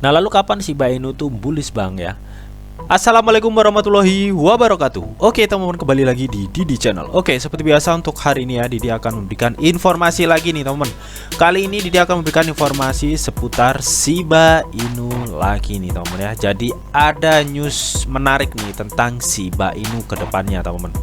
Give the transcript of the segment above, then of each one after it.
Nah, lalu kapan Shiba Inu tuh bullish bang ya? Assalamualaikum warahmatullahi wabarakatuh. Oke teman-teman, kembali lagi di Didi Channel. Oke, seperti biasa untuk hari ini ya, Didi akan memberikan informasi lagi nih teman-teman. Kali ini Didi akan memberikan informasi seputar Shiba Inu lagi nih teman-teman ya. Jadi ada news menarik nih tentang Shiba Inu ke depannya teman-teman.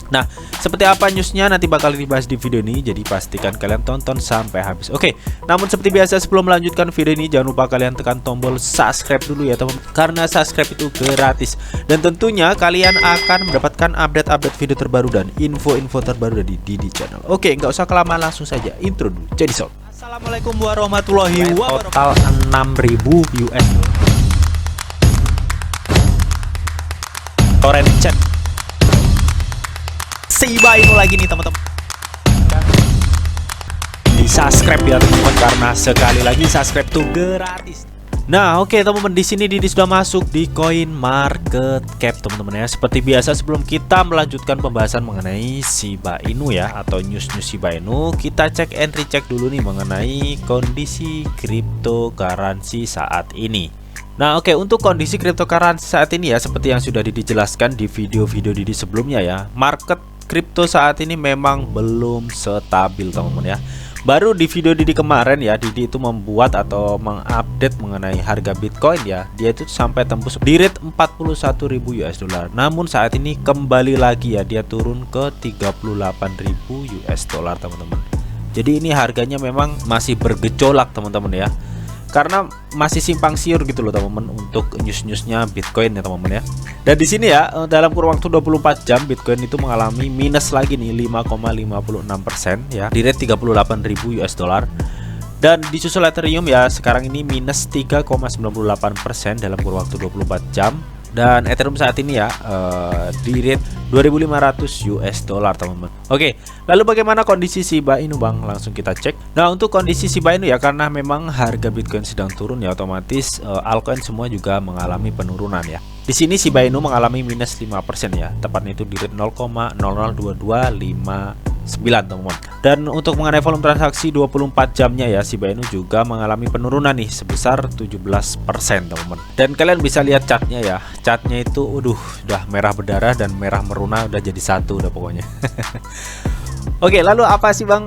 Nah, seperti apa newsnya nanti bakal dibahas di video ini, jadi pastikan kalian tonton sampai habis. Oke, namun seperti biasa sebelum melanjutkan video ini, jangan lupa kalian tekan tombol subscribe dulu ya teman, karena subscribe itu gratis. Dan tentunya kalian akan mendapatkan update-update video terbaru dan info-info terbaru dari Didi Channel. Oke, nggak usah kelamaan, langsung saja intro dulu. Jadi sob, Assalamualaikum warahmatullahi wabarakatuh. Total 6.000 US. Torrent chat Shiba Inu lagi nih teman-teman. Di subscribe ya teman-teman, karena sekali lagi subscribe tuh gratis. Nah, oke teman-teman, di sini Didi sudah masuk di Coin Market Cap teman-teman ya. Seperti biasa sebelum kita melanjutkan pembahasan mengenai Shiba Inu ya, atau news-news Shiba Inu, kita cek and recheck dulu nih mengenai kondisi cryptocurrency saat ini. Nah, oke, untuk kondisi cryptocurrency saat ini ya, seperti yang sudah Didi jelaskan di video-video Didi sebelumnya ya, market kripto saat ini memang belum stabil teman-teman ya. Baru di video Didi kemarin ya, Didi itu membuat atau mengupdate mengenai harga Bitcoin ya. Dia itu sampai tembus di rate 41.000 US dollar. Namun saat ini kembali lagi ya, dia turun ke 38.000 US dollar teman-teman. Jadi ini harganya memang masih bergejolak teman-teman ya, karena masih simpang siur gitu loh teman-teman untuk news-newsnya Bitcoin ya teman-teman ya. Dan di sini ya, dalam kurun waktu 24 jam Bitcoin itu mengalami minus lagi nih 5,56% ya, di rate 38.000 US dollar. Dan disusul Ethereum ya, sekarang ini minus 3,98% dalam kurun waktu 24 jam. Dan Ethereum saat ini ya di rate 2.500 US dollar teman-teman. Oke, lalu bagaimana kondisi Shiba Inu bang? Langsung kita cek. Nah, untuk kondisi Shiba Inu ya, karena memang harga Bitcoin sedang turun ya, otomatis altcoin semua juga mengalami penurunan ya. Di sini Shiba Inu mengalami minus 5% ya, tepatnya itu di rate 0,00225 teman-teman. Dan untuk mengenai volume transaksi 24 jamnya ya, Shiba Inu juga mengalami penurunan nih sebesar 17% teman-teman. Dan kalian bisa lihat chartnya ya, chartnya itu udah merah berdarah dan merah meruna, udah jadi satu udah pokoknya. Oke, lalu apa sih bang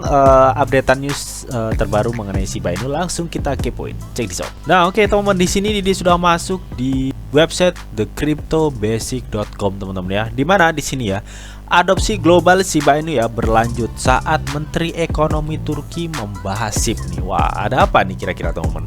updatean news terbaru mengenai Shiba Inu? Langsung kita kepoin, cek di shop. Nah, oke teman-teman, di sini Didi sudah masuk di website thecryptobasic.com teman-teman ya. Dimana di sini ya, adopsi global Shiba Inu ya berlanjut saat Menteri Ekonomi Turki membahas SIP nih. Wah, ada apa nih kira-kira teman-teman?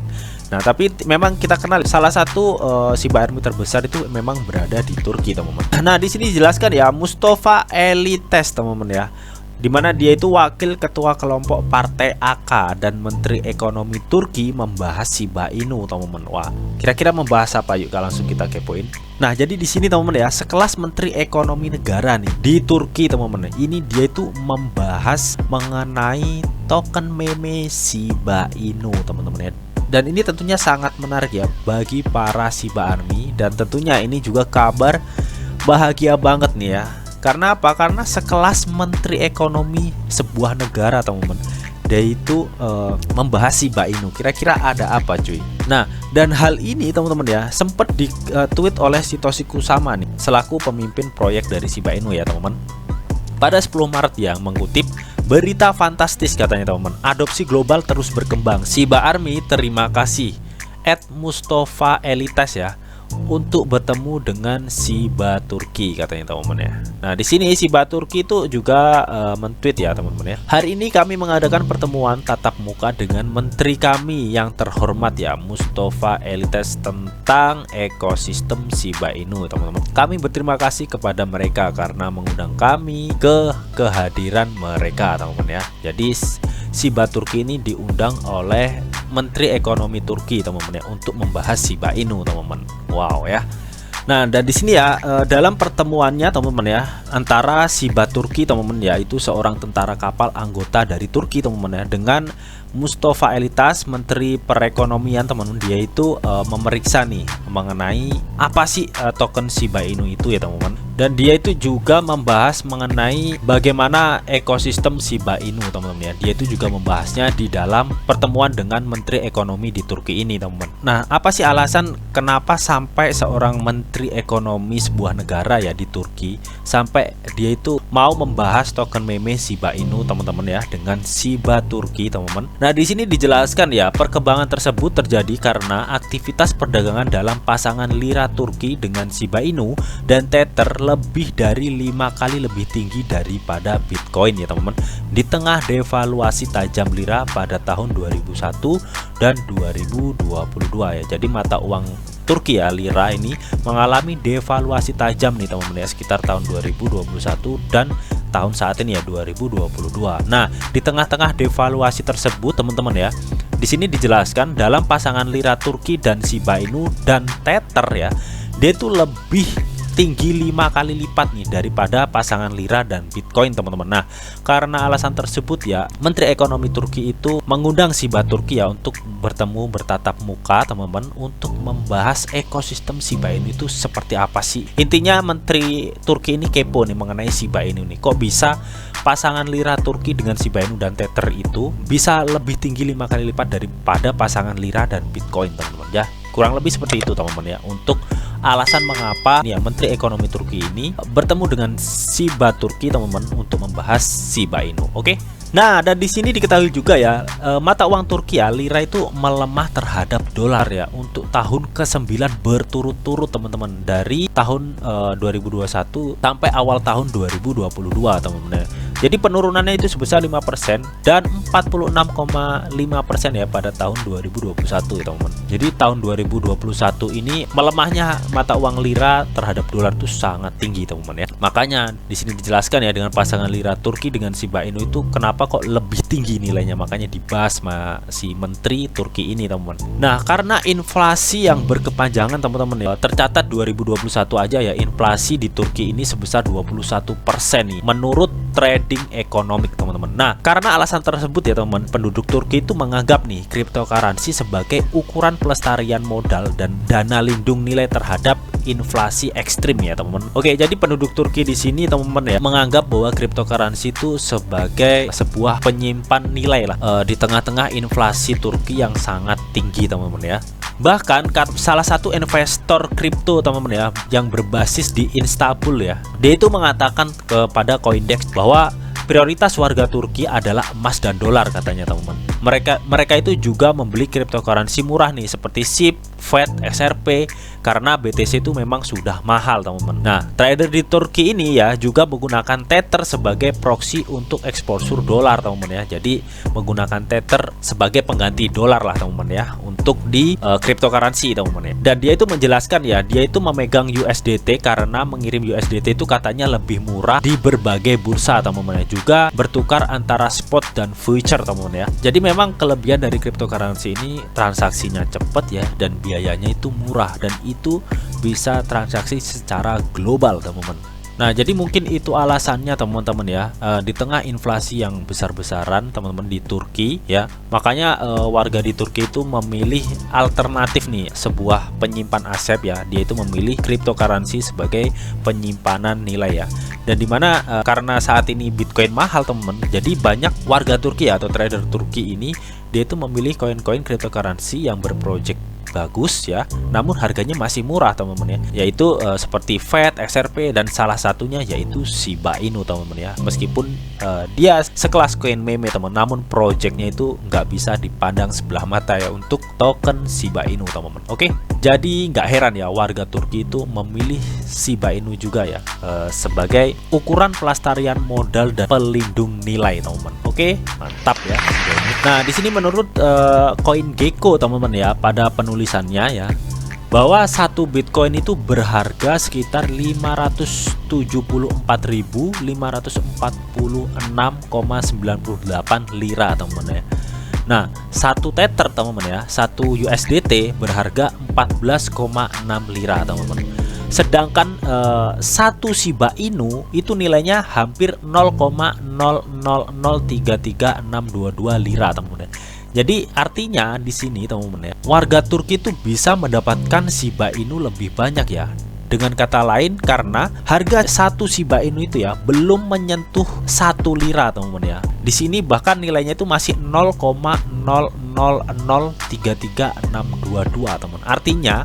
Nah, tapi memang kita kenal salah satu Shiba Inu terbesar itu memang berada di Turki teman-teman. Nah, di sini dijelaskan ya, Mustafa Elites teman-teman ya, dimana dia itu wakil ketua kelompok Partai AK dan Menteri Ekonomi Turki membahas Shiba Inu teman-teman. Wah, kira-kira membahas apa? Yuk langsung kita kepoin. Nah, jadi di sini teman-teman ya, sekelas Menteri Ekonomi negara nih di Turki teman-teman, ini dia itu membahas mengenai token meme Shiba Inu teman-teman ya. Dan ini tentunya sangat menarik ya bagi para Shiba Army, dan tentunya ini juga kabar bahagia banget nih ya. Karena apa? Karena sekelas Menteri Ekonomi sebuah negara teman-teman, dia itu membahas Shiba Inu. Kira-kira ada apa cuy? Nah, dan hal ini teman-teman ya, sempat di tweet oleh Satoshi Kusama nih, selaku pemimpin proyek dari Shiba Inu ya teman-teman, pada 10 Maret yang mengutip berita fantastis katanya teman-teman, adopsi global terus berkembang, Shiba Army terima kasih @Mustafa Elites ya untuk bertemu dengan Shiba Turki katanya teman-teman ya. Nah, di sini Shiba Turki itu juga men-tweet ya teman-teman ya. Hari ini kami mengadakan pertemuan tatap muka dengan menteri kami yang terhormat ya, Mustafa Elites, tentang ekosistem Shiba Inu teman-teman. Kami berterima kasih kepada mereka karena mengundang kami ke kehadiran mereka teman-teman ya. Jadi Shiba Turki ini diundang oleh Menteri Ekonomi Turki teman-teman ya, untuk membahas Shiba Inu teman-teman. Wow ya. Nah, dan di sini ya, dalam pertemuannya teman-teman ya, antara Shiba Turki teman-teman ya, itu seorang tentara kapal anggota dari Turki teman-teman ya, dengan Mustafa Elitas, Menteri Perekonomian teman-teman, dia itu memeriksa nih mengenai apa sih token Shiba Inu itu ya teman-teman. Dan dia itu juga membahas mengenai bagaimana ekosistem Shiba Inu teman-teman ya. Dia itu juga membahasnya di dalam pertemuan dengan Menteri Ekonomi di Turki ini teman-teman. Nah, apa sih alasan kenapa sampai seorang Menteri Ekonomi sebuah negara ya di Turki sampai dia itu mau membahas token meme Shiba Inu teman-teman ya dengan Shiba Turki teman-teman. Nah, di sini dijelaskan ya, perkembangan tersebut terjadi karena aktivitas perdagangan dalam pasangan lira Turki dengan Shiba Inu dan Tether lebih dari 5 kali lebih tinggi daripada Bitcoin ya teman-teman, di tengah devaluasi tajam lira pada tahun 2001 dan 2022 ya. Jadi mata uang Turki ya, lira ini mengalami devaluasi tajam nih teman-teman ya, sekitar tahun 2021 dan tahun saat ini ya 2022. Nah, di tengah-tengah devaluasi tersebut teman-teman ya, di sini dijelaskan dalam pasangan lira Turki dan Shiba Inu dan Tether ya, dia itu lebih tinggi 5 kali lipat nih daripada pasangan lira dan Bitcoin teman-teman. Nah, karena alasan tersebut ya, Menteri Ekonomi Turki itu mengundang Shiba Turki ya untuk bertemu bertatap muka teman-teman, untuk membahas ekosistem Shiba Inu itu seperti apa sih. Intinya Menteri Turki ini kepo nih mengenai Shiba Inu nih, kok bisa pasangan lira Turki dengan Shiba Inu dan Tether itu bisa lebih tinggi 5 kali lipat daripada pasangan lira dan Bitcoin teman-teman ya. Kurang lebih seperti itu teman-teman ya, untuk alasan mengapa ya Menteri Ekonomi Turki ini bertemu dengan Shiba Turki teman-teman untuk membahas Shiba Inu. Oke. Nah, dan di sini diketahui juga ya, mata uang Turki ya, lira itu melemah terhadap dolar ya untuk tahun ke-9 berturut-turut teman-teman, dari tahun 2021 sampai awal tahun 2022 teman-teman. Jadi penurunannya itu sebesar 5% dan 46,5% ya pada tahun 2021 teman-teman. Jadi tahun 2021 ini melemahnya mata uang lira terhadap dolar itu sangat tinggi teman-teman ya. Makanya di sini dijelaskan ya, dengan pasangan lira Turki dengan Shiba Inu itu kenapa kok lebih tinggi nilainya, makanya dibahas sama si Menteri Turki ini teman-teman. Nah, karena inflasi yang berkepanjangan teman-teman ya, tercatat 2021 aja ya, inflasi di Turki ini sebesar 21% nih menurut trading ekonomik teman-teman. Nah, karena alasan tersebut ya teman-teman, penduduk Turki itu menganggap nih cryptocurrency sebagai ukuran pelestarian modal dan dana lindung nilai terhadap inflasi ekstrim ya teman-teman. Oke, jadi penduduk Turki di sini teman-teman ya menganggap bahwa cryptocurrency itu sebagai sebuah penyimpan nilai lah di tengah-tengah inflasi Turki yang sangat tinggi teman-teman ya. Bahkan salah satu investor kripto teman-teman ya yang berbasis di Istanbul ya, dia itu mengatakan kepada Coindex bahwa prioritas warga Turki adalah emas dan dolar katanya teman-teman. Mereka itu juga membeli cryptocurrency murah nih seperti SHIB, FED, XRP karena BTC itu memang sudah mahal teman-teman. Nah, trader di Turki ini ya juga menggunakan Tether sebagai proxy untuk eksposur dolar teman-teman ya. Jadi menggunakan Tether sebagai pengganti dolar lah teman-teman ya untuk di cryptocurrency teman-teman ya. Dan dia itu menjelaskan ya, dia itu memegang USDT karena mengirim USDT itu katanya lebih murah di berbagai bursa teman-teman ya. Juga bertukar antara spot dan future teman-teman ya. Jadi memang kelebihan dari cryptocurrency ini transaksinya cepat ya, dan biayanya itu murah, dan itu bisa transaksi secara global teman-teman. Nah, jadi mungkin itu alasannya teman-teman ya, di tengah inflasi yang besar-besaran teman-teman di Turki ya, makanya warga di Turki itu memilih alternatif nih, sebuah penyimpan aset ya, dia itu memilih cryptocurrency sebagai penyimpanan nilai ya. Dan dimana karena saat ini Bitcoin mahal teman-teman, jadi banyak warga Turki ya, atau trader Turki ini dia itu memilih koin-koin cryptocurrency yang berproject bagus ya, namun harganya masih murah teman-teman ya, yaitu seperti FED, XRP, dan salah satunya yaitu Shiba Inu teman-teman ya. Meskipun dia sekelas koin meme teman, namun projectnya itu nggak bisa dipandang sebelah mata ya untuk token Shiba Inu teman-teman. Oke, jadi nggak heran ya warga Turki itu memilih Shiba Inu juga ya sebagai ukuran pelestarian modal dan pelindung nilai teman-teman. Oke, mantap ya. Nah, di sini menurut CoinGecko teman-teman ya, pada penulisannya ya, bahwa satu Bitcoin itu berharga sekitar 574.546,98 lira teman-teman ya. Nah, satu Tether teman-teman ya, satu USDT berharga 14,6 lira teman-teman. Sedangkan satu Shiba Inu itu nilainya hampir 0,00033622 lira teman-teman. Jadi artinya di sini teman-teman ya, warga Turki itu bisa mendapatkan Shiba Inu lebih banyak ya. Dengan kata lain, karena harga satu Shiba Inu itu ya belum menyentuh 1 lira teman-teman ya. Di sini bahkan nilainya itu masih 0,000336622 teman. Artinya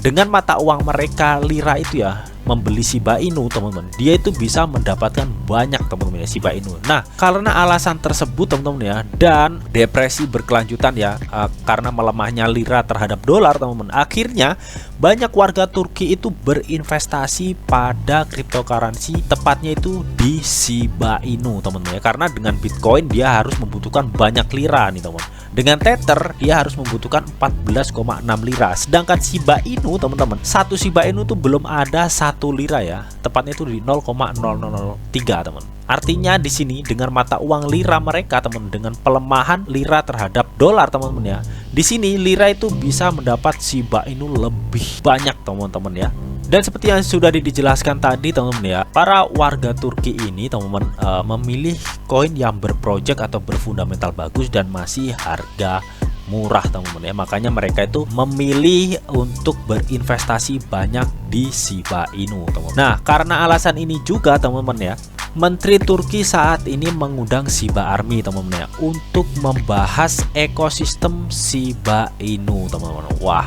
dengan mata uang mereka lira itu ya, membeli Shiba Inu teman-teman, dia itu bisa mendapatkan banyak teman-teman ya Shiba Inu. Nah, karena alasan tersebut teman-teman ya, dan depresi berkelanjutan ya, karena melemahnya lira terhadap dolar teman-teman, akhirnya banyak warga Turki itu berinvestasi pada cryptocurrency, tepatnya itu di Shiba Inu teman-teman ya. Karena dengan Bitcoin dia harus membutuhkan banyak lira nih teman. Dengan Tether dia harus membutuhkan 14,6 lira. Sedangkan Shiba Inu teman-teman, satu Shiba Inu itu belum ada 1 lira ya. Tepatnya itu di 0,0003 teman. Artinya di sini dengan mata uang lira mereka teman, dengan pelemahan lira terhadap dolar teman-teman ya. Di sini lira itu bisa mendapat Shiba Inu lebih banyak teman-teman ya. Dan seperti yang sudah dijelaskan tadi teman-teman ya, para warga Turki ini teman-teman memilih koin yang berprojek atau berfundamental bagus dan masih harga murah teman-teman ya. Makanya mereka itu memilih untuk berinvestasi banyak di Shiba Inu teman-teman. Nah, karena alasan ini juga teman-teman ya, Menteri Turki saat ini mengundang Shiba Army teman-teman ya untuk membahas ekosistem Shiba Inu teman-teman. Wah,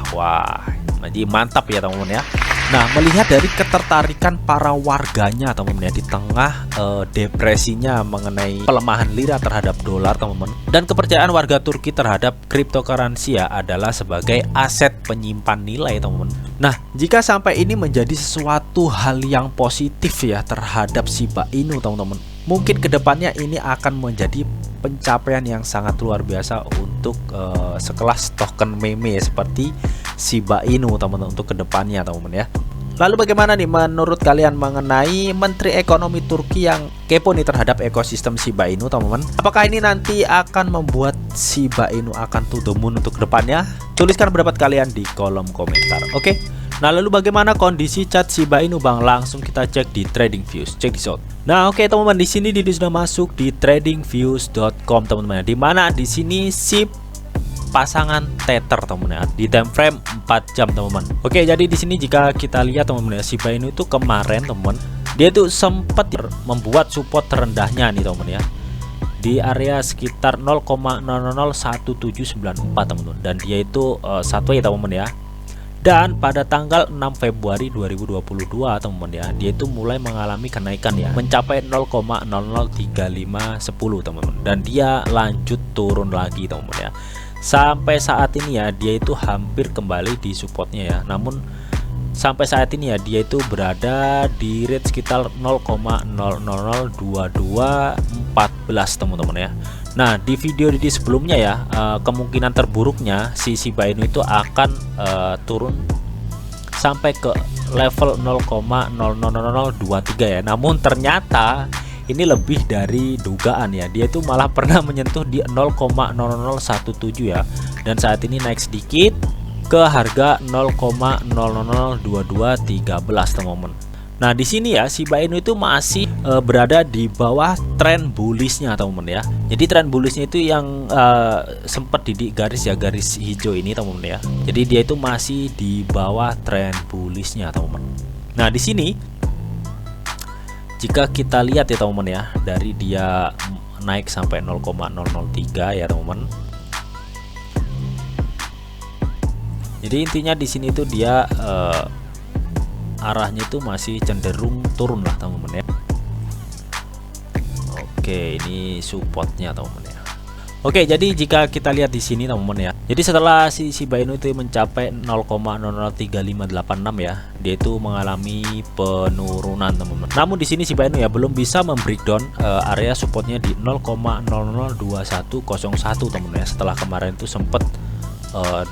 jadi mantap ya teman-teman ya. Nah, melihat dari ketertarikan para warganya teman-teman ya, di tengah depresinya mengenai pelemahan lira terhadap dolar teman-teman, dan kepercayaan warga Turki terhadap cryptocurrency ya adalah sebagai aset penyimpan nilai teman-teman. Nah, jika sampai ini menjadi sesuatu hal yang positif ya terhadap Shiba Inu teman-teman, mungkin kedepannya ini akan menjadi pencapaian yang sangat luar biasa untuk sekelas token meme seperti Shiba Inu teman-teman untuk kedepannya teman-teman ya. Lalu bagaimana nih menurut kalian mengenai Menteri Ekonomi Turki yang kepo nih terhadap ekosistem Shiba Inu teman-teman? Apakah ini nanti akan membuat Shiba Inu akan to the moon untuk kedepannya? Tuliskan pendapat kalian di kolom komentar. Oke. Nah, lalu bagaimana kondisi chart Shiba Inu Bang? Langsung kita cek di Trading Views. Check this out. Nah, oke teman-teman, di sini Didi sudah masuk di tradingviews.com teman-teman. Di mana di sini si pasangan Tether teman-teman ya, di time frame 4 jam teman-teman. Oke, jadi di sini jika kita lihat teman-teman ya, Shiba Inu itu kemarin teman-teman, dia itu sempat membuat support terendahnya nih teman-teman ya, di area sekitar 0,001794 teman-teman, dan dia itu satu ya teman-teman ya. Dan pada tanggal 6 Februari 2022 teman-teman ya, dia itu mulai mengalami kenaikan ya, mencapai 0,003510 teman-teman, dan dia lanjut turun lagi teman-teman ya. Sampai saat ini ya, dia itu hampir kembali di supportnya ya. Namun sampai saat ini ya, dia itu berada di rate sekitar 0,002214 teman-teman ya. Nah, di video Didi sebelumnya ya, kemungkinan terburuknya si Shiba Inu itu akan turun sampai ke level 0,000023 ya. Namun ternyata ini lebih dari dugaan ya. Dia itu malah pernah menyentuh di 0,0017 ya. Dan saat ini naik sedikit ke harga 0,002213 teman-teman. Nah, di sini ya Shiba Inu itu masih berada di bawah tren bullishnya teman-teman ya. Jadi tren bullishnya itu yang sempat di garis ya, garis hijau ini teman-teman ya. Jadi dia itu masih di bawah tren bullishnya teman-teman. Nah, di sini jika kita lihat ya teman-teman ya, dari dia naik sampai 0,003 ya teman-teman. Jadi intinya di sini tuh dia arahnya itu masih cenderung turun lah teman-teman ya. Oke, ini supportnya teman-teman ya. Oke, jadi jika kita lihat di sini teman-teman ya, jadi setelah si Shiba Inu itu mencapai 0,003586 ya, dia itu mengalami penurunan teman-teman. Namun di sini Shiba Inu ya belum bisa membreakdown area supportnya di 0,002101 teman-teman ya. Setelah kemarin itu sempat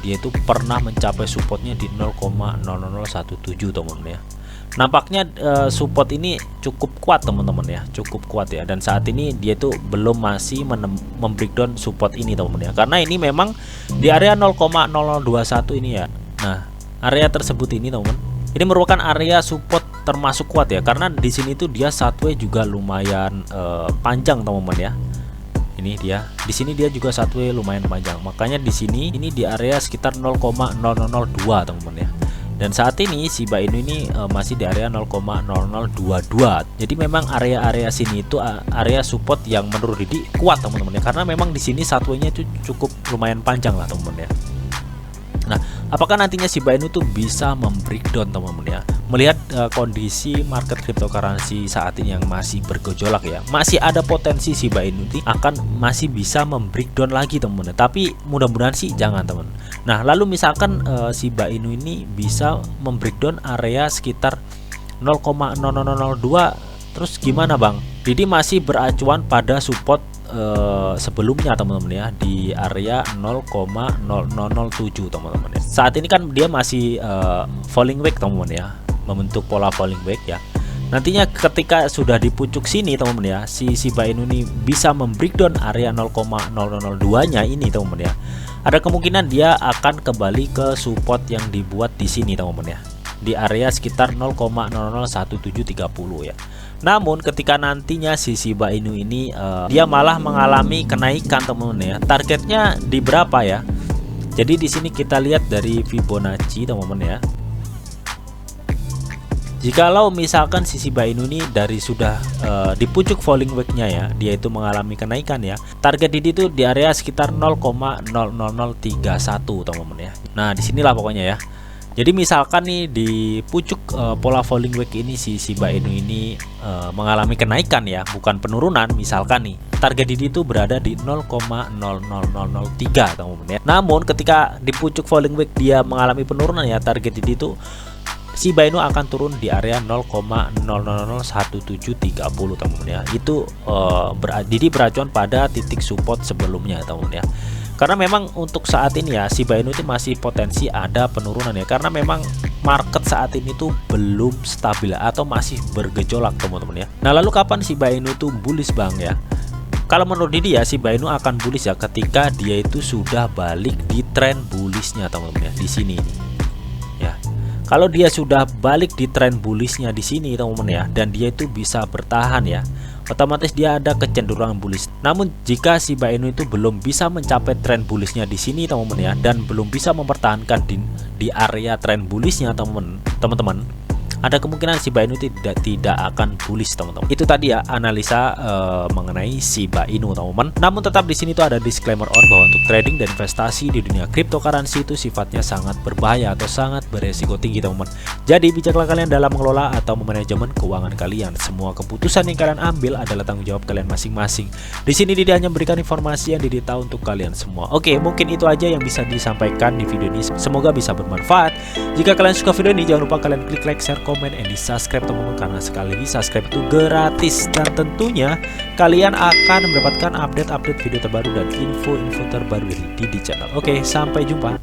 dia itu pernah mencapai supportnya di 0,0017 teman-teman ya. Nampaknya support ini cukup kuat teman-teman ya, cukup kuat ya. Dan saat ini dia itu belum masih membreakdown support ini teman-teman ya, karena ini memang di area 0,0021 ini ya. Nah, area tersebut ini teman-teman, ini merupakan area support termasuk kuat ya, karena di sini tuh dia sideways juga lumayan panjang teman-teman ya. Ini dia. Di sini dia juga sideways lumayan panjang. Makanya di sini ini di area sekitar 0,0002 teman-teman ya. Dan saat ini Shiba Inu ini masih di area 0,0022. Jadi memang area-area sini itu area support yang menurut Didi kuat teman-teman ya. Karena memang di sini sideways-nya itu cukup lumayan panjang lah teman-teman ya. Nah, apakah nantinya Shiba Inu tuh bisa membreakdown teman-teman ya? Melihat kondisi market cryptocurrency saat ini yang masih bergejolak ya, masih ada potensi Shiba Inu akan masih bisa membreakdown lagi teman-teman. Tapi mudah-mudahan sih jangan teman. Nah, lalu misalkan Shiba Inu ini bisa membreakdown area sekitar 0,0002, terus gimana Bang? Didi masih beracuan pada support sebelumnya teman-teman ya, di area 0,0007 teman-teman ya. Saat ini kan dia masih falling wedge teman-teman ya, membentuk pola falling wedge ya. Nantinya ketika sudah di pucuk sini teman-teman ya, si Shiba Inu ini bisa membreakdown area 0,002 nya ini teman-teman ya. Ada kemungkinan dia akan kembali ke support yang dibuat di sini teman-teman ya, di area sekitar 0,001730 ya. Namun ketika nantinya si Shiba Inu ini dia malah mengalami kenaikan teman-teman ya. Targetnya di berapa ya? Jadi di sini kita lihat dari Fibonacci teman-teman ya. Jikalau misalkan si Shiba Inu ini dari sudah di pucuk falling wedge-nya ya, dia itu mengalami kenaikan ya. Target Didi itu di area sekitar 0,00031 teman-teman ya. Nah, disinilah pokoknya ya. Jadi misalkan nih di pucuk pola falling wedge ini si Shiba Inu ini mengalami kenaikan ya, bukan penurunan. Misalkan nih target Didi itu berada di 0,00003 teman-teman ya. Namun ketika di pucuk falling wedge dia mengalami penurunan ya, target Didi itu Shiba Inu akan turun di area 0,001730 teman-teman ya. Itu Didi beracuan pada titik support sebelumnya teman-teman ya. Karena memang untuk saat ini ya Shiba Inu itu masih potensi ada penurunan ya, karena memang market saat ini tuh belum stabil atau masih bergejolak teman-teman ya. Nah, lalu kapan Shiba Inu tuh bullish Bang ya? Kalau menurut Didi ya, Shiba Inu akan bullish ya ketika dia itu sudah balik di tren bullishnya teman-teman ya, di sini ya. Kalau dia sudah balik di tren bullishnya di sini teman-teman ya, dan dia itu bisa bertahan ya, otomatis dia ada kecenderungan bullish. Namun jika Shiba Inu itu belum bisa mencapai tren bullishnya di sini teman-teman ya, dan belum bisa mempertahankan di area tren bullishnya teman-teman, ada kemungkinan Shiba Inu tidak akan bullish teman-teman. Itu tadi ya analisa mengenai Shiba Inu teman-teman. Namun tetap di sini tuh ada disclaimer on bahwa untuk trading dan investasi di dunia cryptocurrency itu sifatnya sangat berbahaya atau sangat beresiko tinggi teman-teman. Jadi bijaklah kalian dalam mengelola atau memanajemen keuangan kalian. Semua keputusan yang kalian ambil adalah tanggung jawab kalian masing-masing. Di sini Didi hanya memberikan informasi yang Didi tahu untuk kalian semua. Oke, mungkin itu aja yang bisa disampaikan di video ini. Semoga bisa bermanfaat. Jika kalian suka video ini, jangan lupa kalian klik like, share, komen, and di subscribe teman-teman, karena sekali lagi subscribe itu gratis, dan tentunya kalian akan mendapatkan update-update video terbaru dan info-info terbaru dari Didi Channel. Oke, sampai jumpa.